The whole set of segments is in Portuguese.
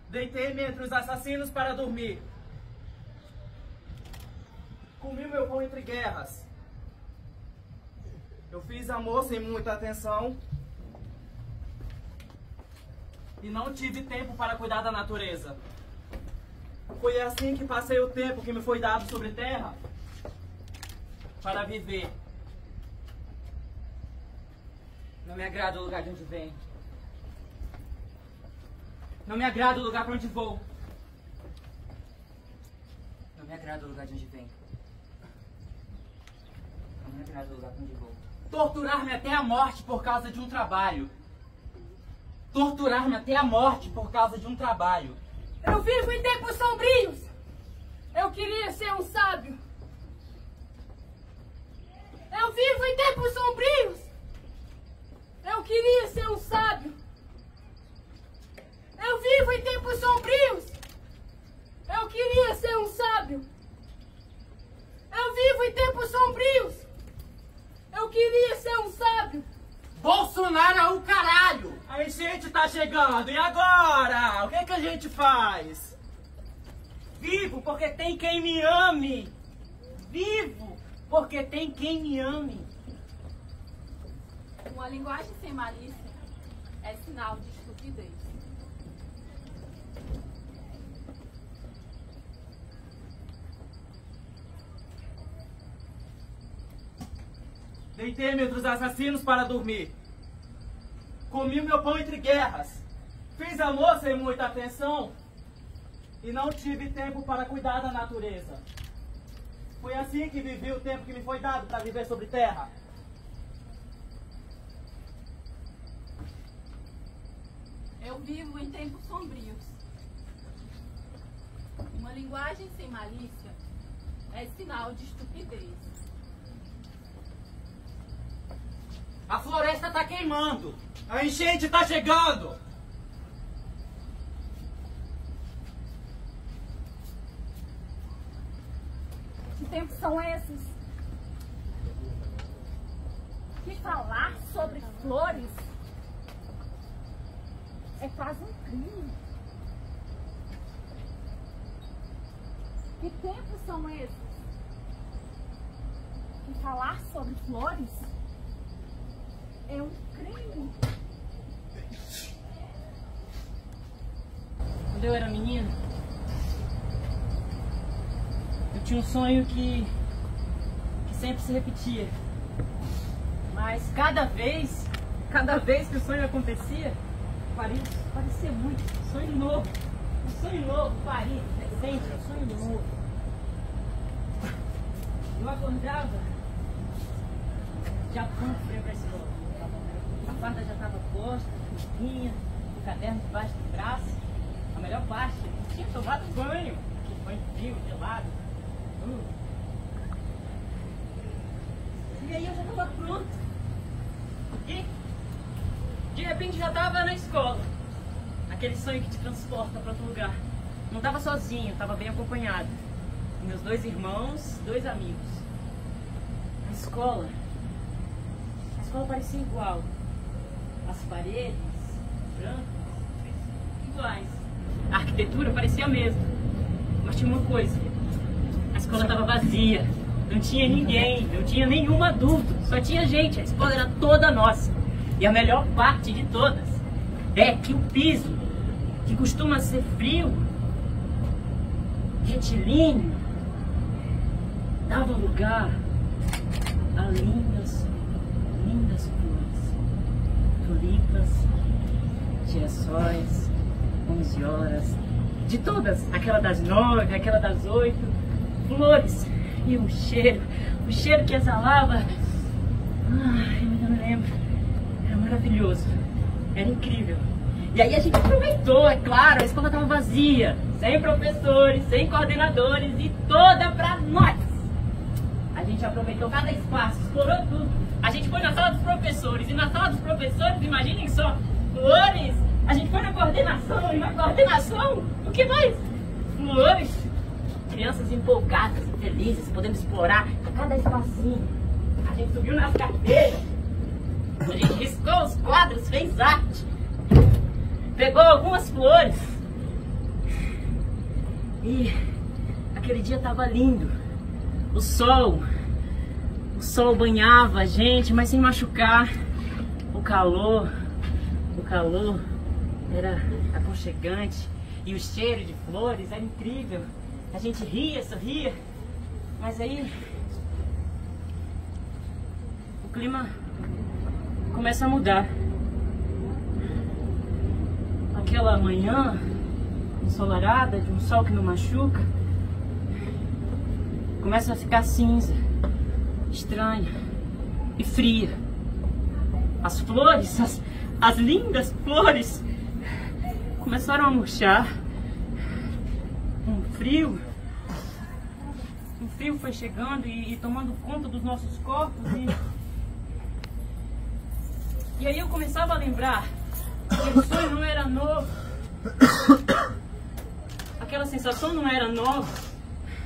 Deitei-me entre os assassinos para dormir. Comi meu pão entre guerras. Eu fiz amor sem muita atenção. E não tive tempo para cuidar da natureza. Foi assim que passei o tempo que me foi dado sobre terra para viver. Não me agrada o lugar de onde venho. Não me agrada o lugar para onde vou. Não me agrada o lugar de onde venho. Não me agrada o lugar para onde vou. Torturar-me até a morte por causa de um trabalho. Torturar-me até a morte por causa de um trabalho. Eu vivo em tempos sombrios. Eu queria ser um sábio. Eu vivo em tempos sombrios. Eu queria ser um sábio. Eu vivo em tempos sombrios. Eu queria ser um sábio. Eu vivo em tempos sombrios. Eu queria ser um sábio. Bolsonaro é o caralho! A enchente tá chegando, e agora? O que é que a gente faz? Vivo porque tem quem me ame! Vivo porque tem quem me ame! Uma linguagem sem malícia é sinal de estupidez. Deitei-me entre os assassinos para dormir. Comi meu pão entre guerras. Fiz amor sem muita atenção. E não tive tempo para cuidar da natureza. Foi assim que vivi o tempo que me foi dado para viver sobre terra. Eu vivo em tempos sombrios. Uma linguagem sem malícia é sinal de estupidez. A floresta tá queimando. A enchente tá chegando. Que tempos são esses? Que falar sobre flores é quase um crime. Que tempos são esses? Que falar sobre flores é um crime. Quando eu era menino, eu tinha um sonho que sempre se repetia. Mas cada vez que o sonho acontecia, parecia muito. Um sonho novo, parecia sempre, um sonho novo. Eu acordava já pronto para ir para a escola. A farda já estava posta, limpinha, o caderno debaixo do braço. A melhor parte, eu tinha tomado banho, que banho frio, gelado. E aí eu já estava pronto. E de repente já estava na escola. Aquele sonho que te transporta para outro lugar. Não estava sozinho, estava bem acompanhado. Com meus 2 irmãos, 2 amigos. A escola parecia igual. As paredes, brancas, iguais. A arquitetura parecia a mesma. Mas tinha uma coisa. A escola estava vazia. Não tinha ninguém, não tinha nenhum adulto. Só tinha gente. A escola era toda nossa. E a melhor parte de todas é que o piso, que costuma ser frio, retilíneo, dava lugar a lindas flores. Tulipas, girassóis, 11 horas, de todas, aquela das 9, aquela das 8, flores. E o cheiro que exalava, ai, eu ainda me lembro, era maravilhoso, era incrível. E aí a gente aproveitou, é claro, a escola estava vazia, sem professores, sem coordenadores e toda pra nós. A gente aproveitou cada espaço, explorou tudo. A gente foi na sala dos professores, e na sala dos professores, imaginem só, flores. A gente foi na coordenação, e na coordenação, o que mais? Flores. Crianças empolgadas e felizes, podendo explorar cada espacinho. A gente subiu nas cadeiras, a gente riscou os quadros, fez arte. Pegou algumas flores E aquele dia tava lindo. O sol banhava a gente, mas sem machucar. O calor era aconchegante. E o cheiro de flores era incrível. A gente ria, sorria. Mas aí o clima começa a mudar. Aquela manhã ensolarada, de um sol que não machuca, começa a ficar cinza, estranha e fria. As flores, as lindas flores, começaram a murchar. Um frio foi chegando e tomando conta dos nossos corpos. E aí eu começava a lembrar que o sonho não era novo. Aquela sensação não era nova.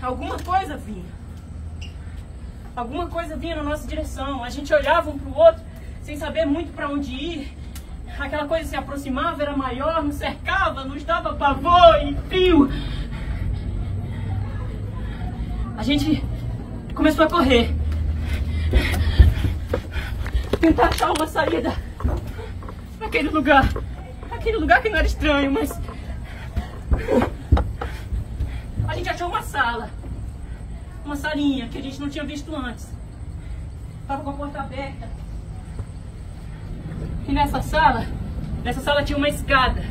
Alguma coisa vinha. Alguma coisa vinha na nossa direção. A gente olhava um para o outro sem saber muito para onde ir. Aquela coisa se aproximava, era maior, nos cercava, nos dava pavor e frio. A gente começou a correr. Tentar achar uma saída naquele lugar. Aquele lugar que não era estranho, mas a gente achou uma sala. Uma salinha que a gente não tinha visto antes. Estava com a porta aberta. E nessa sala tinha uma escada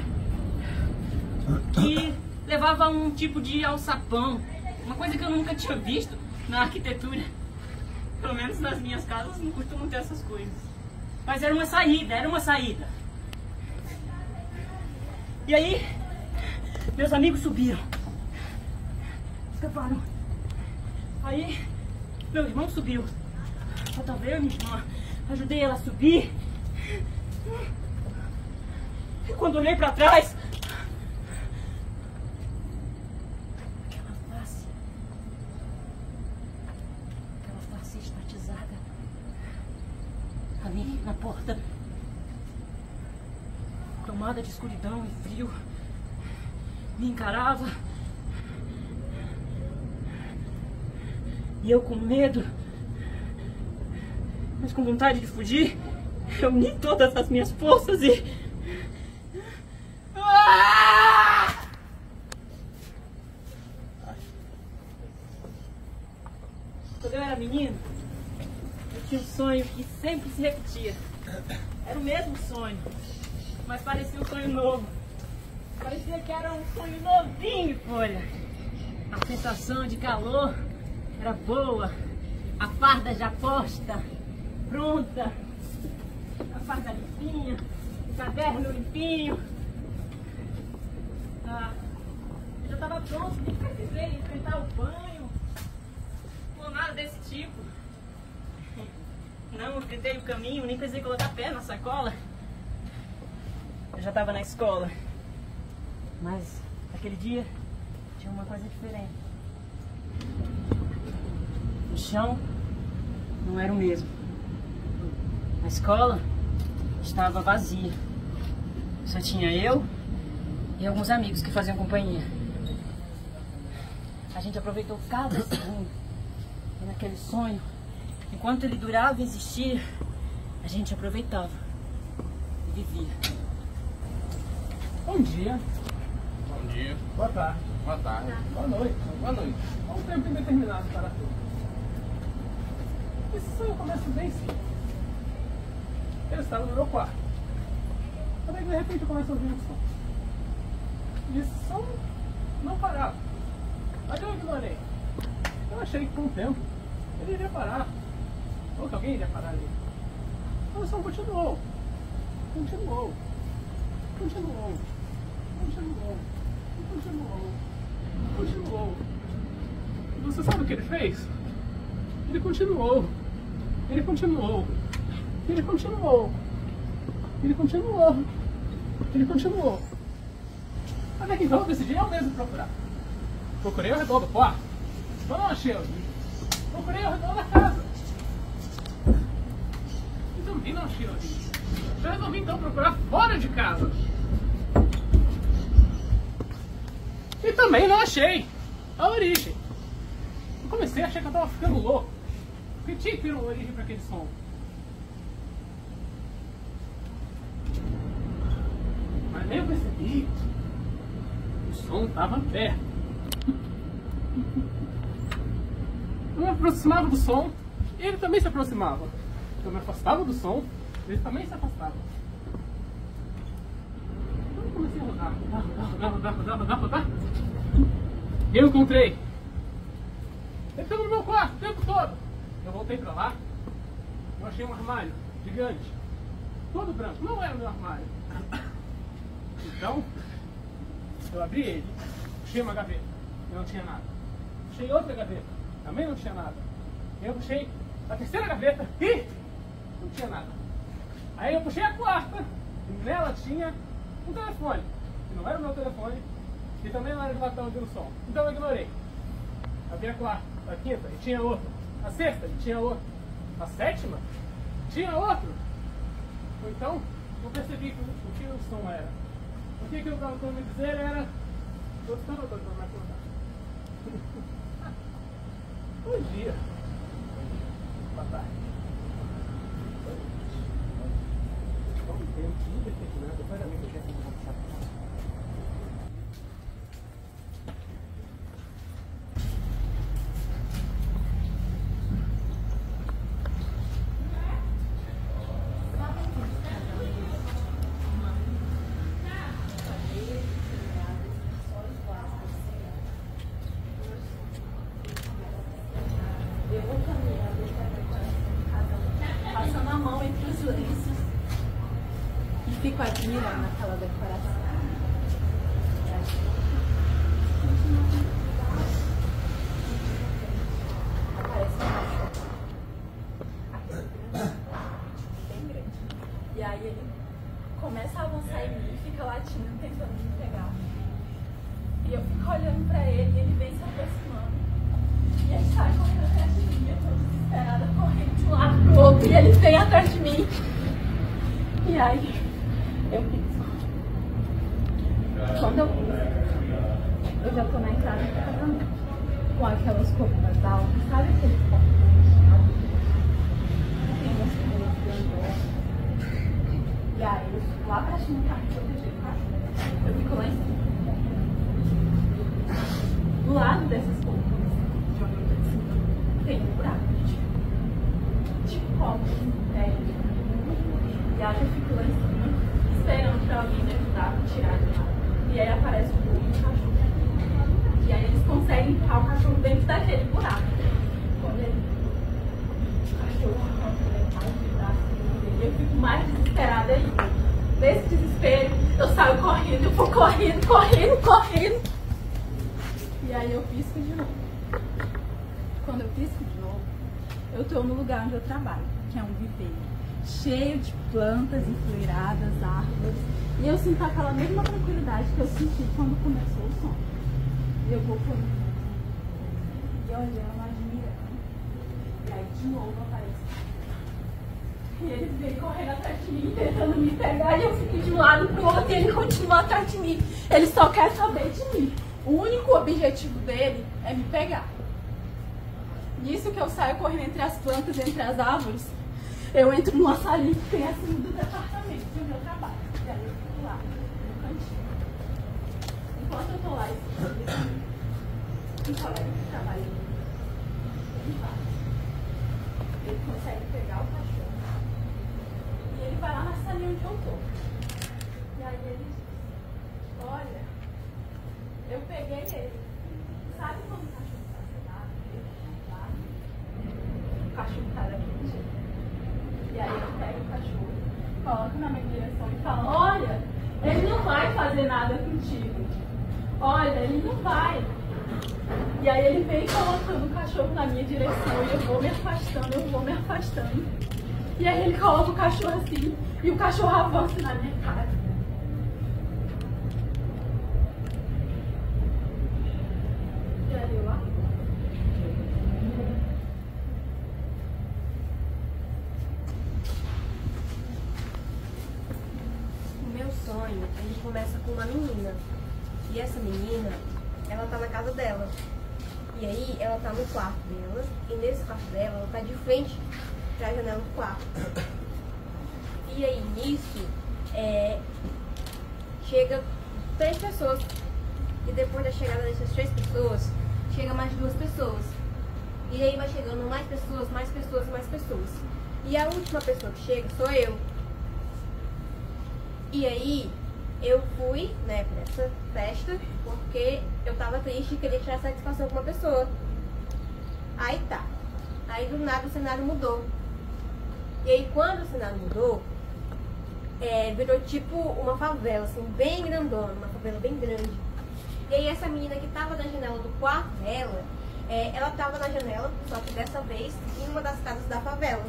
que levava a um tipo de alçapão. Uma coisa que eu nunca tinha visto na arquitetura. Pelo menos nas minhas casas não costumam ter essas coisas. Mas era uma saída, E aí, meus amigos subiram. Escaparam. Aí, meu irmão subiu. Faltava eu e minha irmã. Ajudei ela a subir. E quando olhei pra trás, aquela face estatizada ali na porta, tomada de escuridão e frio, me encarava. E eu com medo, mas com vontade de fugir, eu uni todas as minhas forças e... Quando eu era menino, eu tinha um sonho que sempre se repetia. Era o mesmo sonho, mas parecia um sonho novo. Parecia que era um sonho novinho, folha. A sensação de calor era boa, a farda já posta, pronta, a farda limpinha, o caderno limpinho. Eu já estava pronto, nem precisei enfrentar o banho, ou nada desse tipo. Não enfrentei o caminho, nem precisei colocar pé na sacola. Eu já estava na escola, mas aquele dia tinha uma coisa diferente. O chão não era o mesmo. A escola estava vazia. Só tinha eu e alguns amigos que faziam companhia. A gente aproveitou cada segundo. E naquele sonho, enquanto ele durava e existia, a gente aproveitava e vivia. Bom dia. Bom dia. Boa tarde. Boa tarde. Boa noite. Boa noite. Há um tempo indeterminado para tudo. Esse sonho começa bem simples. Eu estava no meu quarto. Até que de repente eu começo a ouvir um som. E esse som não parava. Mas eu ignorei. Eu achei que com o tempo ele iria parar. Ou que alguém iria parar ali. Mas o som continuou. Continuou. Continuou. Continuou. Continuou. Continuou. E você sabe o que ele fez? Ele continuou. Ele continuou. Ele continuou. Ele continuou. Ele continuou. Até que então eu decidi eu mesmo procurar. Procurei ao redor do quarto. Mas não achei os vídeos. Procurei ao redor da casa. E também não achei os vídeos. Eu resolvi então procurar fora de casa. E também não achei. a origem. Eu comecei a achar que eu tava ficando louco. Porque tinha que ter uma origem para aquele som. Mas nem eu percebi. O som estava perto. Eu me aproximava do som e ele também se aproximava. Eu me afastava do som, ele também se afastava. Então eu comecei a rodar. E eu encontrei. Ele estava no meu quarto o tempo todo. Eu voltei pra lá. Eu achei um armário gigante. Todo branco. Não era o meu armário. Então, eu abri ele. Puxei uma gaveta. E não tinha nada. Puxei outra gaveta. Também não tinha nada. Eu puxei a terceira gaveta. E não tinha nada. Aí eu puxei a quarta. E nela tinha um telefone. Que não era o meu telefone. E também não era de lá que estava ouvindo o som. Então eu ignorei. Abri a quarta, a quinta, e tinha outro. A sexta, e tinha outro. A sétima, tinha outro. Então, eu percebi o que o som era. O que eu estava tentando me dizer era... Gostando ou estou mais contar? Bom dia. Boa tarde. Vamos ter um dia determinado. Depois a minha chefe não vai passar. Passando a mão entre os lenços e fico admirando aquela decoração. Aparece um cachorro bem grande. E aí ele começa a avançar em mim e fica latindo, tentando me pegar. E eu fico olhando pra ele e ele vem se aproximando. E ele sai correndo atrás de mim, eu tô desesperada, correndo de um lado pro outro, e ele vem atrás de mim. E aí, eu piso. Quando eu piso, eu já tô na entrada do casamento, com aquelas colunas altas, sabe aquele ponto tem umas colunas grandonas. E aí, eu fico lá pra cima pra proteger o cachorro. Eu fico lá em cima. Do lado dessas colunas, tem um buraco, tipo copo, e aí eu fico lá em cima, esperando pra alguém me ajudar a tirar de lá. E aí aparece um cachorro. E aí eles conseguem empurrar o cachorro dentro daquele buraco. Quando ele... o cachorro arranca o braço dele, eu fico mais desesperada ainda. Nesse desespero, eu saio correndo, eu vou correndo. E aí eu pisco de novo. Quando eu pisco de novo, eu estou no lugar onde eu trabalho, que é um viveiro, cheio de plantas enfileiradas, árvores, e eu sinto aquela mesma tranquilidade que eu senti quando começou o som. E eu vou correndo, e olhando, admirando, e aí de novo aparece. E ele vem correndo atrás de mim, tentando me pegar, e eu fico de um lado pro outro, e ele continua atrás de mim. Ele só quer saber de mim. O único objetivo dele é me pegar. Nisso que eu saio correndo entre as plantas, entre as árvores, eu entro numa salinha que tem acima do departamento onde eu trabalho. E aí eu fico lá, no cantinho. Enquanto eu tô lá, um colega que trabalha ele consegue pegar o cachorro e ele vai lá na salinha onde eu tô. E aí ele diz, olha, eu peguei ele. Sabe quando o cachorro está sedado? O cachorro tá daquele jeito. E aí eu pego o cachorro, coloco na minha direção e falo, olha, ele não vai fazer nada contigo. Olha, ele não vai. E aí ele vem colocando o cachorro na minha direção e eu vou me afastando. E aí ele coloca o cachorro assim e o cachorro avança na minha cara. E aí eu lá. O meu sonho, ele começa com uma menina. E essa menina, ela tá na casa dela. E aí ela tá no quarto dela, e nesse quarto dela, ela tá de frente pra janela do quarto. E aí nisso, chega 3 pessoas. E depois da chegada dessas 3 pessoas, chega mais 2 pessoas. E aí vai chegando mais pessoas, mais pessoas, mais pessoas. E a última pessoa que chega sou eu. E aí eu fui, né, pra essa festa, porque eu tava triste e queria tirar satisfação com uma pessoa. Aí tá. Aí do nada o cenário mudou. E aí quando o cenário mudou, virou tipo uma favela, assim, bem grandona, uma favela bem grande. E aí essa menina que tava na janela do quarto dela, ela tava na janela, só que dessa vez em uma das casas da favela.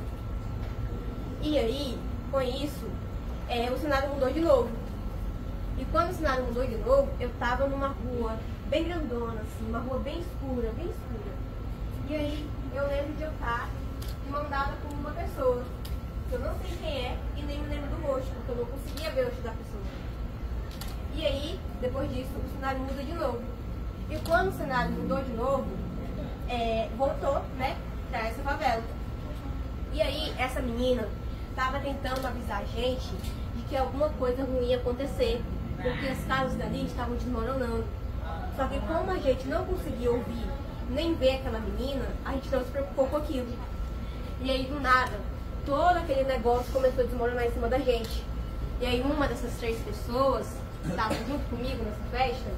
E aí, com isso, o cenário mudou de novo. E quando o cenário mudou de novo, eu tava numa rua bem grandona, assim, uma rua bem escura, bem escura. E aí eu lembro de eu estar de mão dada com uma pessoa, que eu não sei quem é e nem me lembro do rosto, porque eu não conseguia ver o rosto da pessoa. E aí, depois disso, o cenário muda de novo. E quando o cenário mudou de novo, voltou, né, pra essa favela. E aí, essa menina tava tentando avisar a gente de que alguma coisa ruim ia acontecer, porque as casas dali estavam desmoronando. Só que como a gente não conseguia ouvir nem ver aquela menina, a gente não se preocupou com aquilo. E aí, do nada, todo aquele negócio começou a desmoronar em cima da gente. E aí, uma dessas 3 pessoas que estavam junto comigo nessa festa,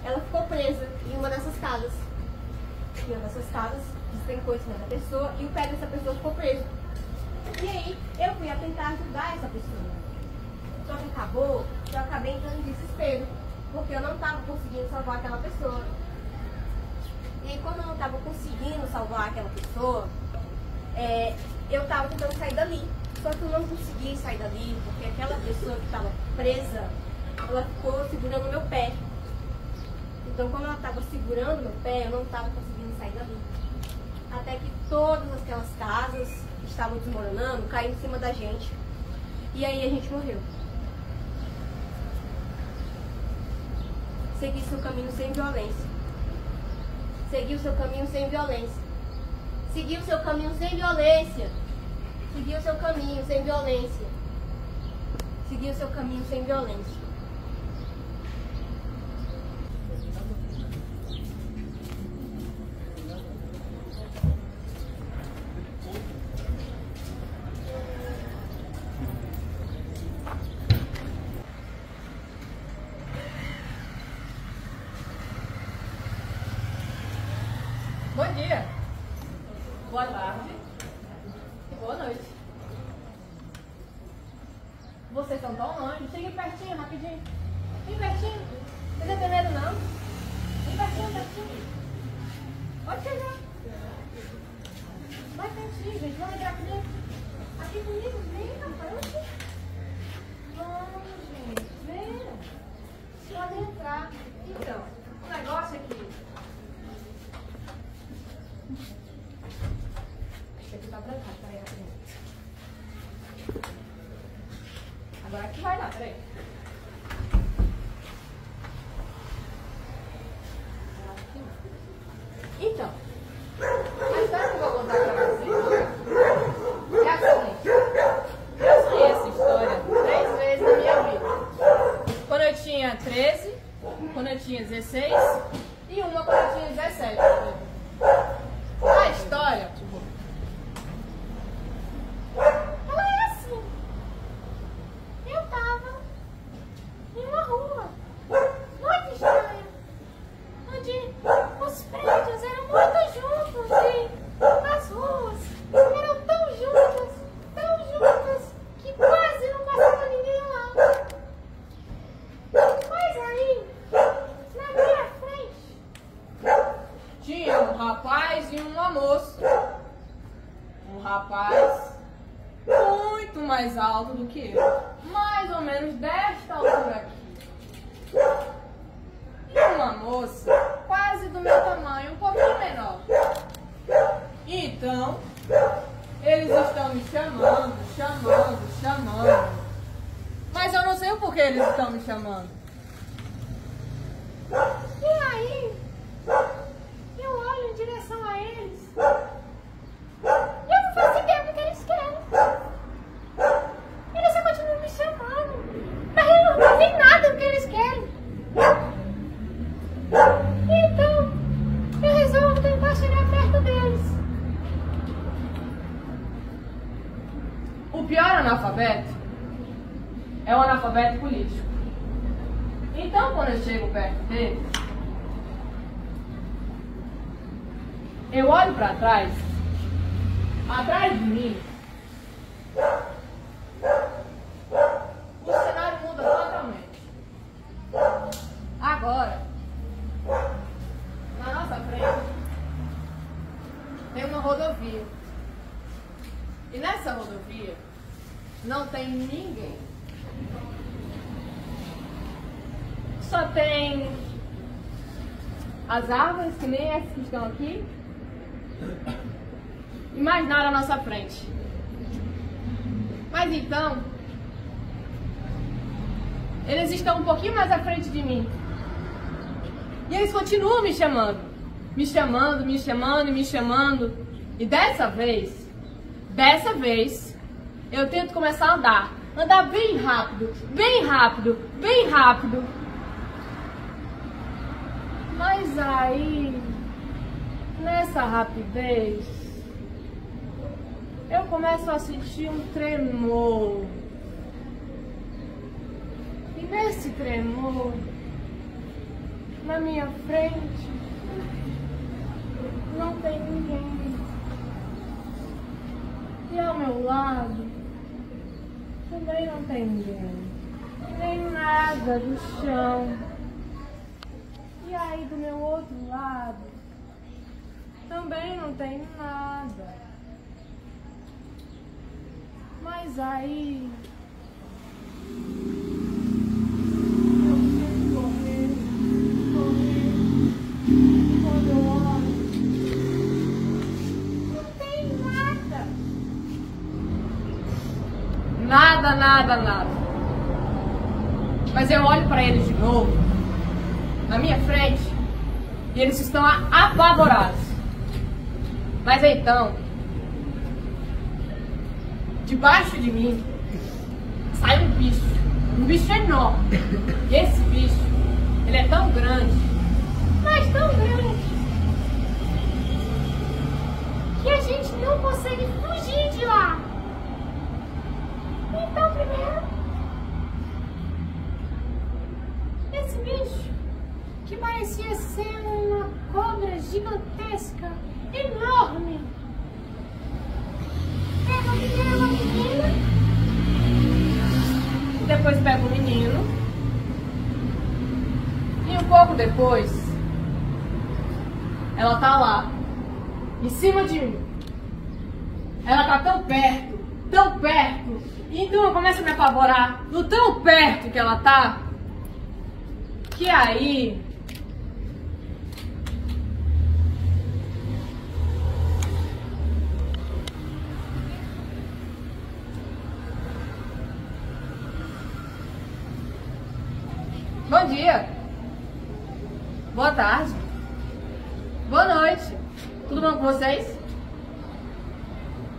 ela ficou presa em uma dessas casas. E uma dessas casas despencou em cima da pessoa e o pé dessa pessoa ficou preso. E aí, eu fui a tentar ajudar essa pessoa. Só que acabou, eu acabei entrando em desespero, porque eu não estava conseguindo salvar aquela pessoa. E aí, quando eu não estava conseguindo salvar aquela pessoa, eu estava tentando sair dali. Só que eu não consegui sair dali, porque aquela pessoa que estava presa, ela ficou segurando meu pé. Então, quando ela estava segurando meu pé, eu não estava conseguindo sair dali. Até que todas aquelas casas que estavam desmoronando caíram em cima da gente. E aí a gente morreu. Segui seu caminho sem violência. Segui o seu caminho sem violência. Segui o seu caminho sem violência. Segui o seu caminho sem violência. Segui o seu caminho sem violência. Bom dia, boa tarde e boa noite. Vocês estão tão longe, cheguem pertinho, rapidinho. Vem pertinho, não tem medo não. Vem pertinho, pertinho. Pode chegar. Vai pertinho, gente, vamos entrar aqui dentro. Aqui comigo, vem na frente. Vamos, gente, vem. Pode entrar. Então, o negócio aqui. Tá trancado, peraí, rapidinho. Agora aqui vai lá, peraí. Então, a história que eu vou contar pra vocês é a seguinte. Eu sonhei essa história 3 vezes na minha vida. Quando eu tinha 13, quando eu tinha 16 e uma quando eu tinha 17. A história... mais alto do que eu, mais ou menos desta altura aqui. E uma moça quase do meu tamanho, um pouquinho menor. Então, eles estão me chamando. Mas eu não sei o porquê eles estão me chamando. E aí, O pior analfabeto é o analfabeto político. Então, quando eu chego perto dele, eu olho para trás, atrás de mim, o cenário muda totalmente. Agora, na nossa frente, tem uma rodovia. E nessa rodovia, não tem ninguém. Só tem as árvores, que nem essas que estão aqui, e mais nada à nossa frente. Mas então, eles estão um pouquinho mais à frente de mim. E eles continuam me chamando. Me chamando, me chamando e me chamando. E dessa vez, eu tento começar a andar. Andar bem rápido, bem rápido, bem rápido. Mas aí, nessa rapidez, eu começo a sentir um tremor. E nesse tremor, na minha frente, não tem ninguém. E ao meu lado, também não tem ninguém. Nem nada do chão. E aí do meu outro lado, também não tem nada. Mas aí, eu fui correr. E quando eu olho, não tem nada. Nada. Mas eu olho para eles de novo, na minha frente, e eles estão apavorados. Mas então, debaixo de mim, sai um bicho enorme. E esse bicho, ele é tão grande, mas tão grande, que a gente não consegue fugir de lá. Então, primeiro, esse bicho, que parecia ser uma cobra gigantesca, enorme, pega primeiro uma menina, depois pega o menino, e um pouco depois, ela tá lá, em cima de mim. Ela tá tão perto, e então eu começo a me apavorar do tão perto que ela tá, que aí bom dia, boa tarde, boa noite, tudo bom com vocês?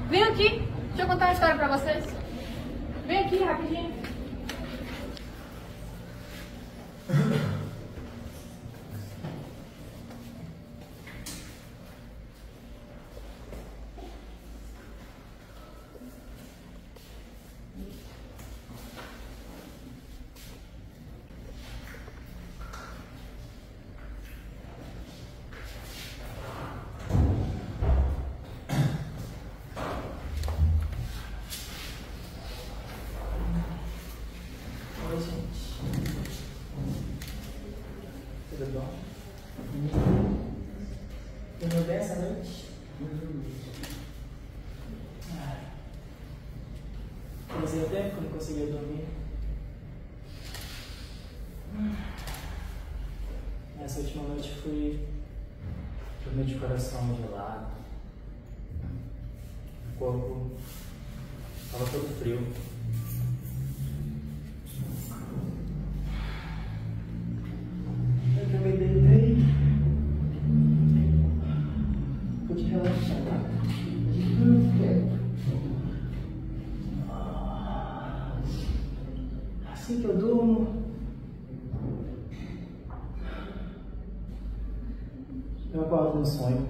Vem aqui, deixa eu contar uma história pra vocês. Vem aqui rapidinho. Dormiu bem essa noite? Fazia tempo que eu não conseguia dormir. Nessa última noite fui dormir de coração gelado. O corpo estava todo frio. Eu me deitei. Pude relaxar. Assim que eu durmo, eu acordo no sonho.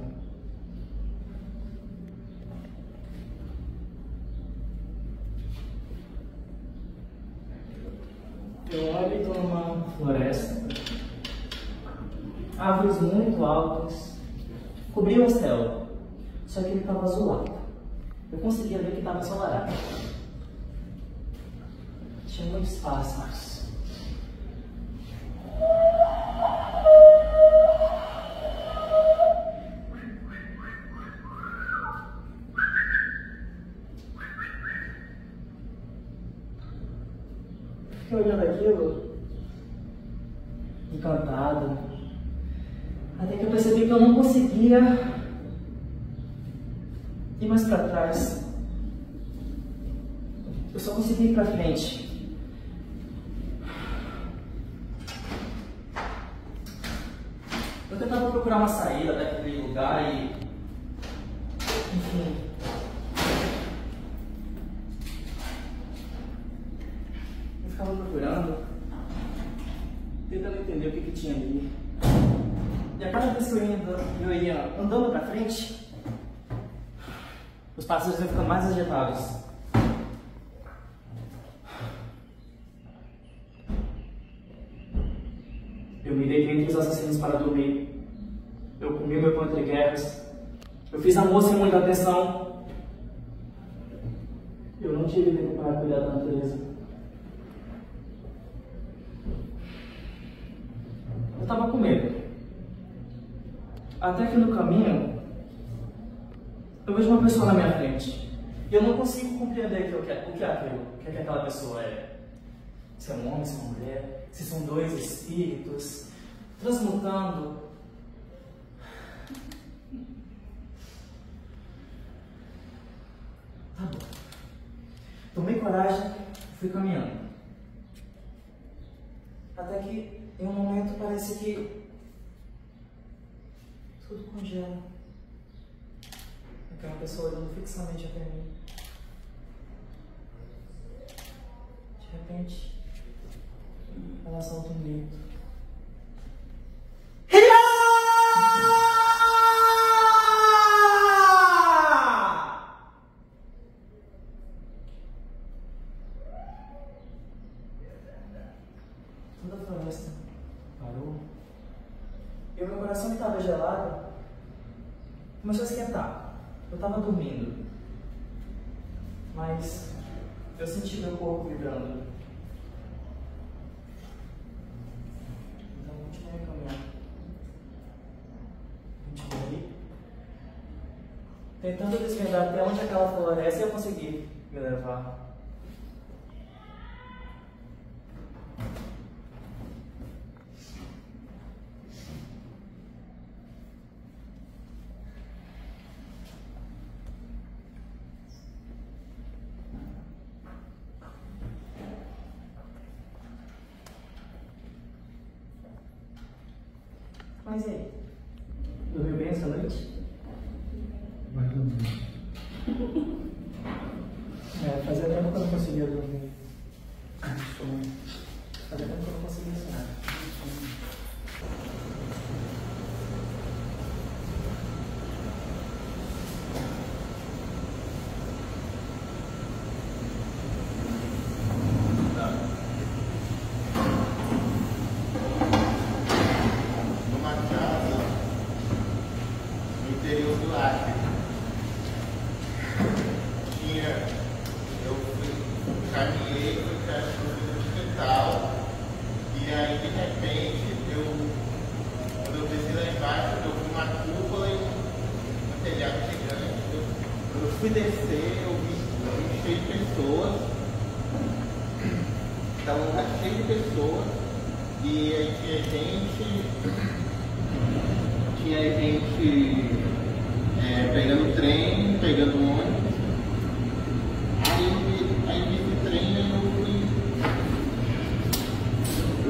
Eu olho e estou numa floresta. Árvores muito altas cobriam o céu, só que ele estava azulado. Eu conseguia ver que estava ensolarado. Tinha muitos pássaros. Fiquei olhando aquilo, encantado, até que eu percebi que eu não conseguia ir mais para trás. Eu só conseguia ir para frente. Eu tentava procurar uma saída daquele lugar e... enfim... eu ficava procurando, tentando entender o que tinha ali. E a cada vez que eu ia andando para frente, os pássaros iam ficando mais agitados. Eu me deitei entre os assassinos para dormir. Eu comi meu pão entre guerras. Eu fiz almoço sem muita atenção. Eu não tive tempo para cuidar da natureza. Eu estava com medo. Até que no caminho, eu vejo uma pessoa na minha frente. E eu não consigo compreender o que é aquilo, o que aquela pessoa é. Se é um homem, se é uma mulher, se são dois espíritos transmutando. Tá bom. Tomei coragem e fui caminhando. Até que, em um momento, parece que tudo congela. Aquela pessoa olhando fixamente até mim. De repente, ela solta um grito. Toda a floresta parou. E o meu coração que estava gelado começou a esquentar. Eu estava dormindo, mas eu senti meu corpo vibrando. Então continuei caminhando. Continuei tentando desvendar até onde aquela floresta ia conseguir me levar. Mas e aí? Dormiu bem essa noite? Mais ou menos. Fazia tempo que eu não conseguia dormir. Fazia tempo que eu não conseguia sonhar. Fui descer, eu vi cheio de pessoas, estava um lugar cheio de pessoas, e aí tinha gente pegando trem, pegando ônibus, aí vi esse trem e eu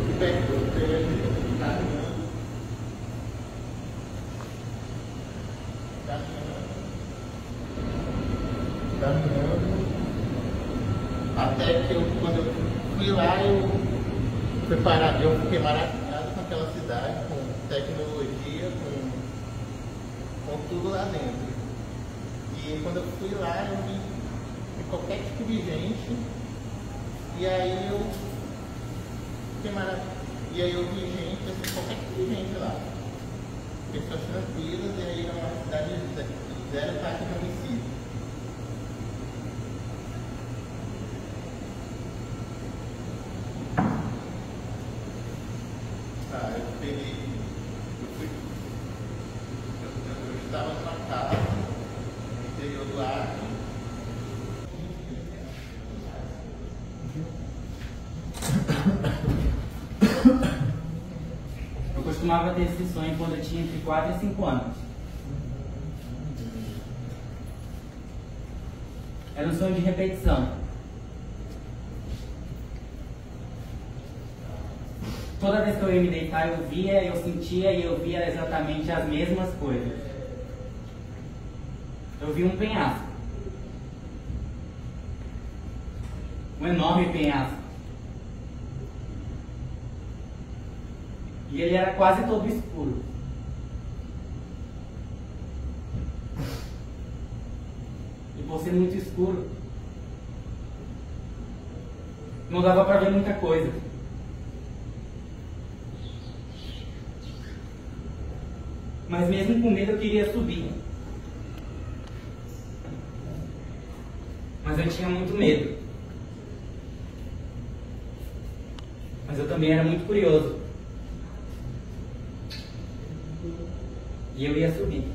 fui perto, caminhando, até que quando eu fui lá, eu fiquei maravilhado com aquela cidade, com tecnologia, com tudo lá dentro. E quando eu fui lá, eu vi qualquer tipo de gente, e aí eu fiquei maravilhado. E aí eu vi gente, assim, qualquer tipo de gente lá. Pessoas tranquilas, e aí era uma cidade de zero taxa de homicídio. Eu estava numa casa no interior do Acre. Eu costumava ter esse sonho quando eu tinha entre 4 e 5 anos. Era um sonho de repetição. Toda vez que eu ia me deitar, eu via, eu sentia e eu via exatamente as mesmas coisas. Eu vi um penhasco. Um enorme penhasco. E ele era quase todo escuro. E por ser muito escuro, não dava para ver muita coisa. Mas mesmo com medo eu queria subir. Mas eu tinha muito medo. Mas eu também era muito curioso. E eu ia subir.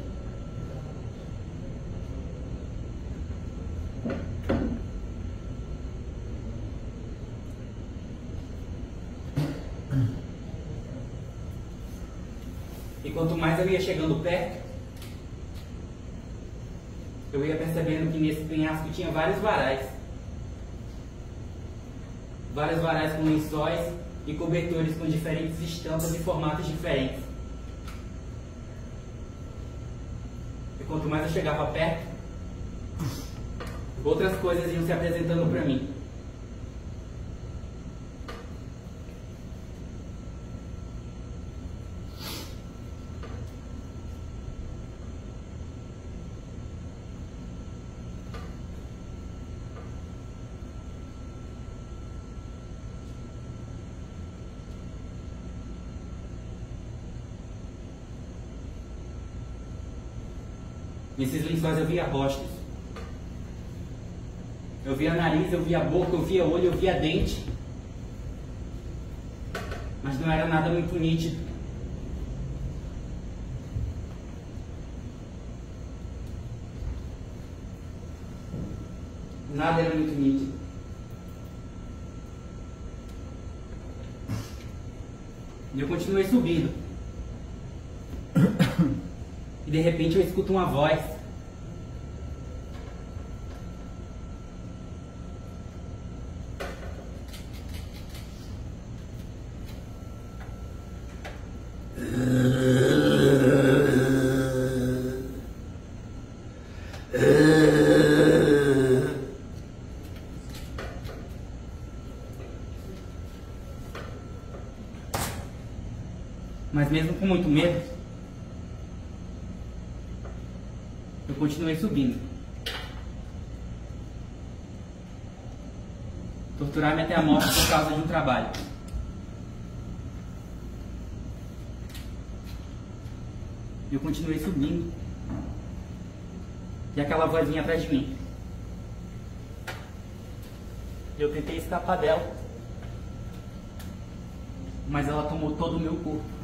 E quanto mais eu ia chegando perto, eu ia percebendo que nesse penhasco tinha vários varais. Vários varais com lençóis e cobertores com diferentes estampas e formatos diferentes. E quanto mais eu chegava perto, outras coisas iam se apresentando para mim. Nesses lençóis eu via rostos. Eu via nariz, eu via boca, eu via olho, eu via dente. Mas não era nada muito nítido. Nada era muito nítido. E eu continuei subindo. E de repente eu escuto uma voz. Mas mesmo com muito medo, eu continuei subindo. Torturar-me até a morte por causa de um trabalho. Eu continuei subindo. E aquela voz vinha atrás de mim. Eu tentei escapar dela. Mas ela tomou todo o meu corpo.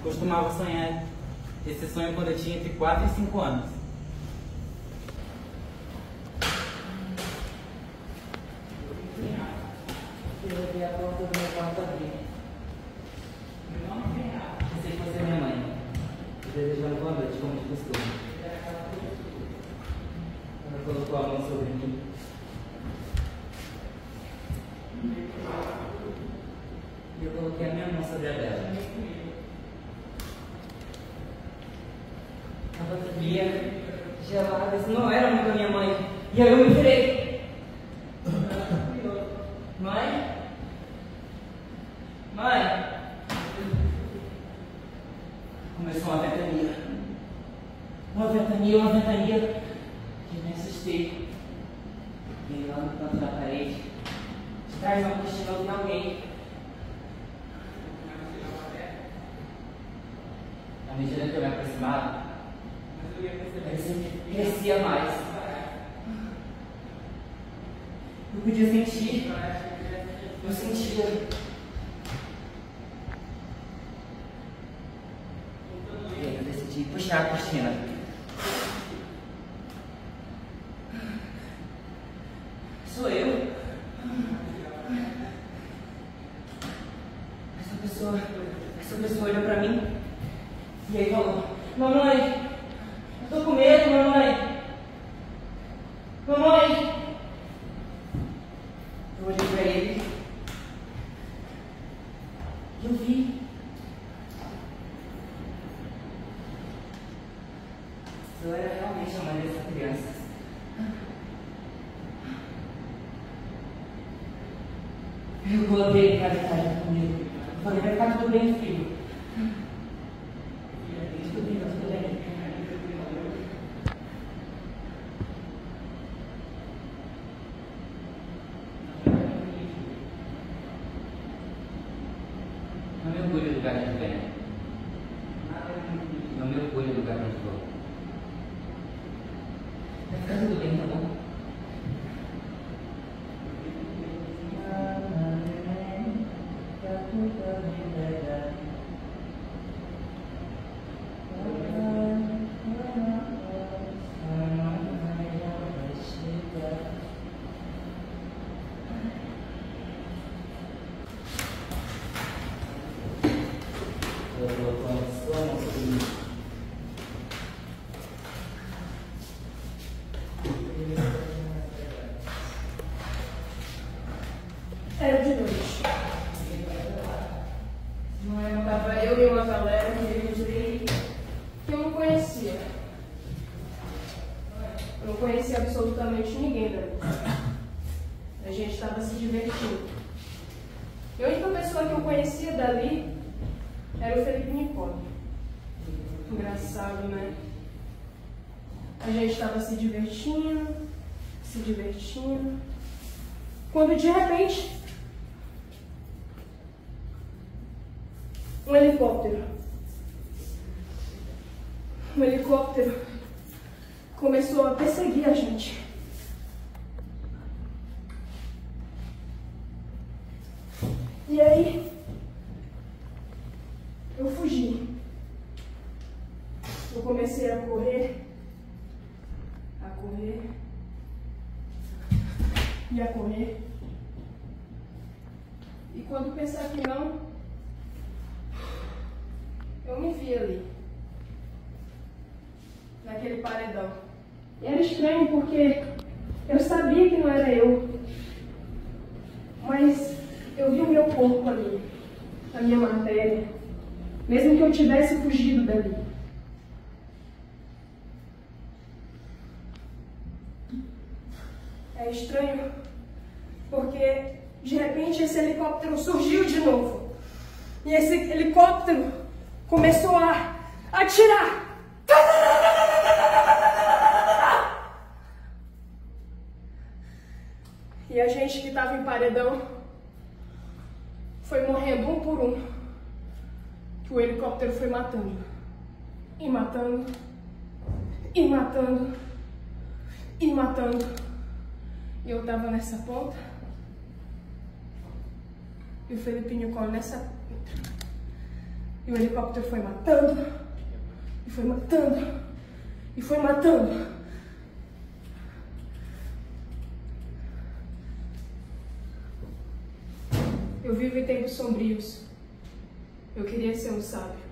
Costumava sonhar esse sonho quando eu tinha entre 4 e 5 anos. Eu vi a porta do meu quarto abrir. Meu nome é pensei que fosse minha mãe. Desejando boa noite, como de costume. Ela colocou a mão sobre mim. E eu coloquei a minha mão sobre a dela. fria, gelada, isso não era muito a minha mãe. E aí eu me virei. Mãe? Mãe? Começou uma ventania. Uma ventania, que eu me assustei. E lá no canto da parede, de trás da mochila, eu vi alguém. À medida que eu me aproximava, crescia mais. Eu podia sentir, eu sentia. E aí eu decidi puxar a cortina. Sou eu. Essa pessoa olhou pra mim e aí falou: mamãe, eu tô com medo, mamãe. Mamãe. Eu olhei pra ele e eu vi. Eu era realmente a mãe dessa criança. Eu coloquei ele pra detalhe comigo. Eu falei: vai ficar tudo bem, filho. Tudo bem, tudo bem. Não me orgulho do lugar onde venho. Não me orgulho do lugar onde vou. Vai ficar tudo bem, tá bom? Era de noite. Não estava eu e uma galera que eu não conhecia. Eu não conhecia absolutamente ninguém dali. A gente estava se divertindo. E a única pessoa que eu conhecia dali era o Felipe Nicole. Engraçado, né? A gente estava se divertindo, quando de repente um helicóptero começou a perseguir a gente. E aí eu fugi. Eu comecei a correr e a correr. E quando pensar que não, eu me vi ali, naquele paredão. E era estranho porque eu sabia que não era eu, mas eu vi o meu corpo ali, a minha matéria, mesmo que eu tivesse fugido dali. É estranho porque de repente esse helicóptero surgiu de novo. E esse helicóptero começou a atirar. E a gente que estava em paredão foi morrendo um por um. Que o helicóptero foi matando. E matando. E matando. E matando. E eu estava nessa ponta. E o Felipe Nicole nessa outra. E o helicóptero foi matando. E foi matando. E foi matando. Eu vivo em tempos sombrios. Eu queria ser um sábio.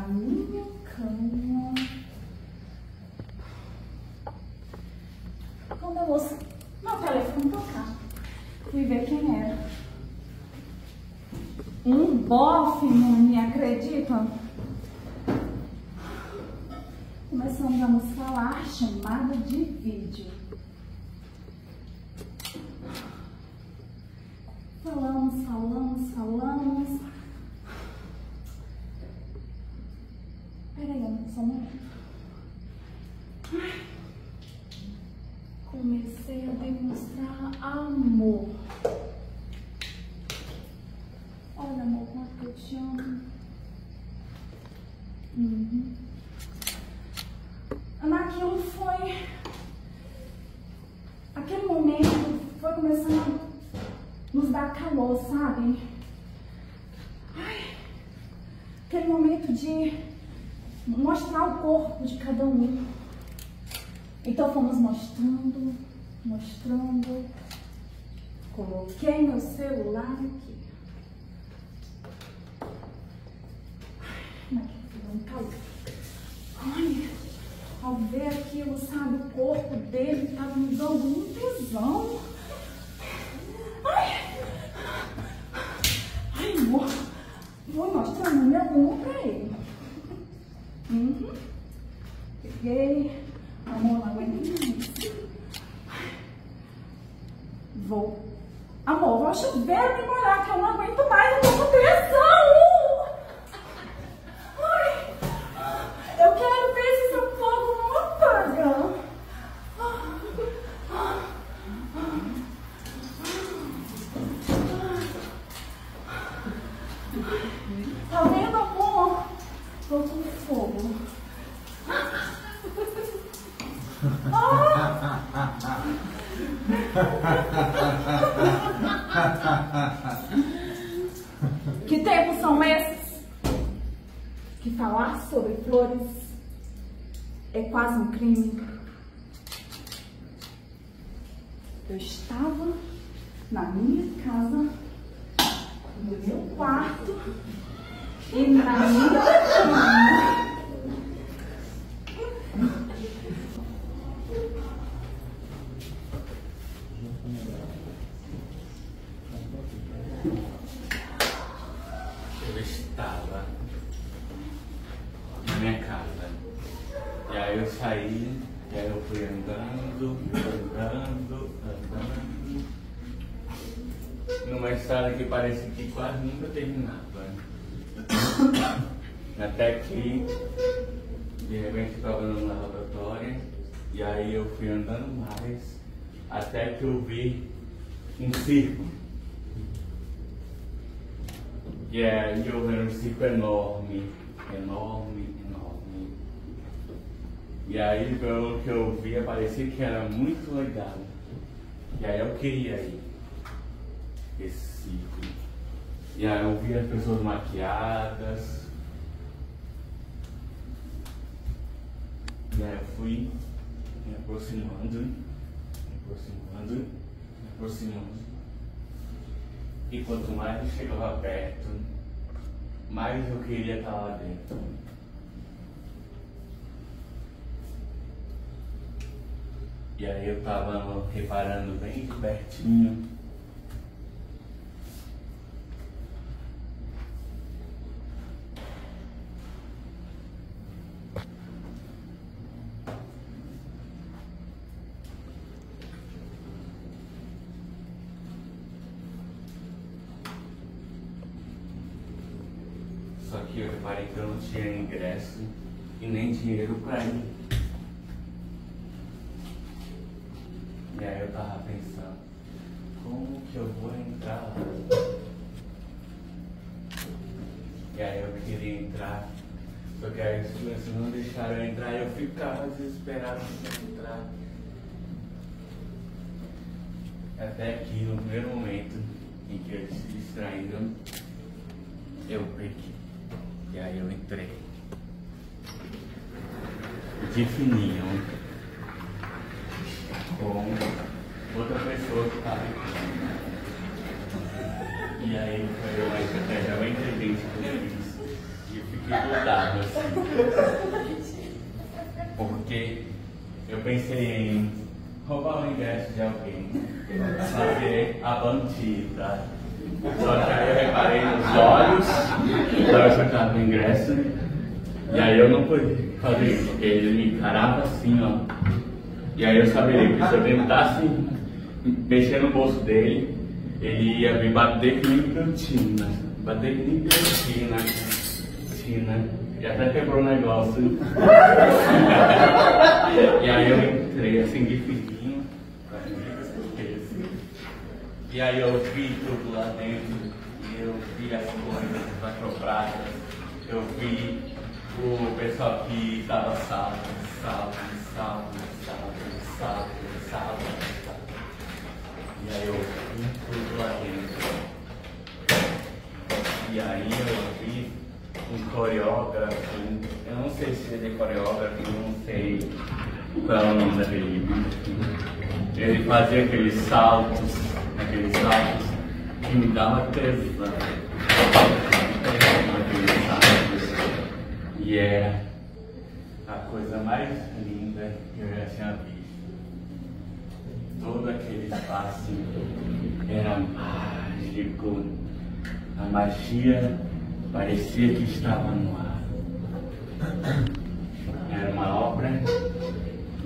minha cama. Quando eu ouço meu telefone tocar, fui ver quem era. Um bofe, não me acreditam? Começamos a nos falar, chamada de vídeo. Falamos. Peraí, só um momento. Comecei a demonstrar amor. Olha, amor, quanto eu te amo. Naquilo foi... Aquele momento foi começando a nos dar calor, sabe? Aquele momento de mostrar o corpo de cada um. Então fomos mostrando. Coloquei meu celular aqui. Naquele calor. Olha, ao ver aquilo, sabe, o corpo dele estava me dando um tesão. Ai, amor, vou mostrando meu amor pra ele. Peguei, amor, não aguento mais. Amor, vou chover me molhar, que eu não aguento mais, eu tô com pressão. Eu quero ver se seu fogo não apaga. Tá vendo, amor? Tô com fogo. Que tempos são esses? Que falar sobre flores é quase um crime. Eu estava na minha casa, no meu quarto e na minha cama. Eu estava na minha casa. E aí eu saí, e aí eu fui andando, numa estrada que parece que quase nunca terminava. Até que, de repente, eu estava numa laboratória, e aí eu fui andando mais, até que eu vi um circo. E aí eu vi um circo enorme. E aí, pelo que eu via, parecia que era muito legal. E aí eu queria ir esse circo. E aí eu vi as pessoas maquiadas. E aí eu fui me aproximando. E quanto mais eu chegava perto, mais eu queria estar lá dentro. E aí eu tava reparando bem de pertinho. Só que eu reparei que eu não tinha ingresso e nem dinheiro pra ir. E aí eu tava pensando, como que eu vou entrar lá? E aí eu queria entrar, só que aí os seguranças não deixaram eu entrar e eu ficava desesperado sem entrar. Até que no primeiro momento em que eles se distraíram, eu peguei. E aí eu entrei. De fininho. Com outra pessoa que estava aqui. E aí foi uma estratégia bem inteligente que eu fiz. E eu fiquei grudado assim. Porque eu pensei em roubar o ingresso de alguém, fazer a bandida. Só que aí eu reparei nos olhos, estava chutado no ingresso, e aí eu não pude fazer isso, porque ele me encarava assim, ó. E aí eu saberia que se eu tentasse mexer no bolso dele, ele ia me bater que nem cantina. Bater que nem cantina. E até quebrou o negócio. E aí eu entrei assim de fininho, pra ninguém esquecer. E aí eu vi tudo lá dentro. E eu vi as coisas acrobatas. Eu vi o pessoal que dava salto. E aí eu vi tudo lá dentro. E aí eu vi um coreógrafo, eu não sei se ele é coreógrafo, eu não sei qual é o nome daquele. Ele fazia aqueles saltos que me davam tesão. Aqueles saltos. E era a coisa mais linda que eu já tinha visto. Todo aquele espaço era mágico. A magia parecia que estava no ar. Era uma obra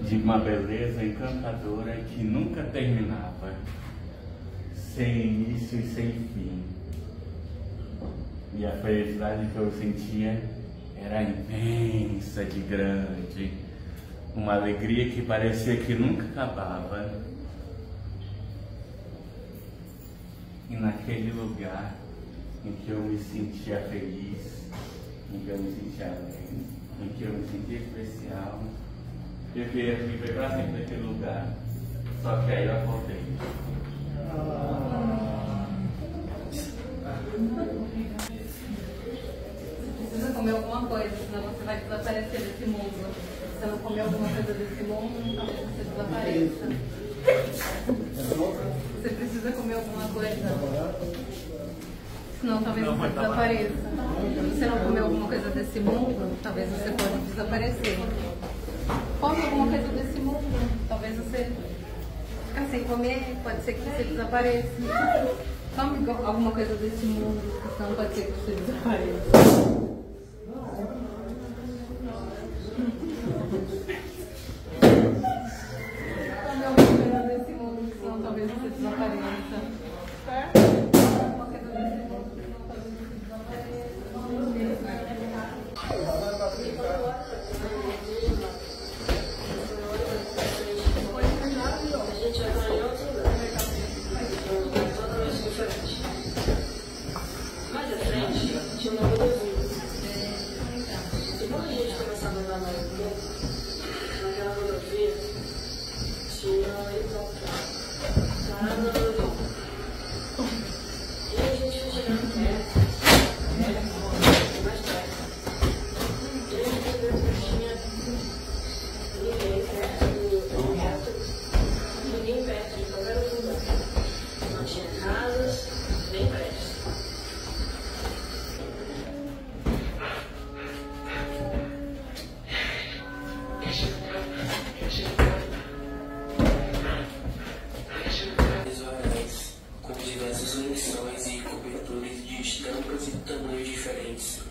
de uma beleza encantadora que nunca terminava, sem início e sem fim. E a felicidade que eu sentia era imensa de grande, uma alegria que parecia que nunca acabava. E naquele lugar em que eu me sentia feliz, em que eu me sentia alegre, em que eu me sentia especial, eu queria viver para sempre naquele lugar. Só que aí eu acordei. Precisa comer alguma coisa, senão você vai desaparecer desse mundo. Se você não comer alguma coisa desse mundo, talvez você desapareça. Você precisa comer alguma coisa. Senão talvez você desapareça. Se você não comer alguma coisa desse mundo, talvez você pode desaparecer. Come alguma coisa desse mundo, talvez você ficar sem comer, pode ser que você desapareça. Come alguma coisa desse mundo, senão pode ser que você desapareça. Come alguma coisa desse mundo, senão talvez você desapareça. Mais à frente, tinha uma rodoviia. E quando a gente começava a andar mais um pouco, naquela rodovia, tinha um helicóptero parado na rodovia. E a gente foi chegando perto, mais perto. E a gente viu que tinha ninguém perto do reto, ninguém perto de qualquer outro lugar. Não tinha casas, nem prédios. Com diversas lençóis e cobertores de estampas e tamanhos diferentes.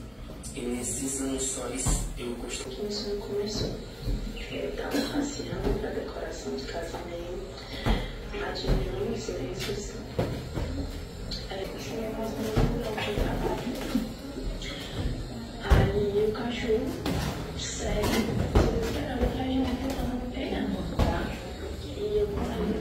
E nesses lençóis eu costumo... Começou no começo. Ele estava passeando para decoração de casamento, admirando seu recepção. Ela conseguia mais ou menos onde trabalho. Aí o cachorro segue, esperando pra gente tentando pegar. E eu falei,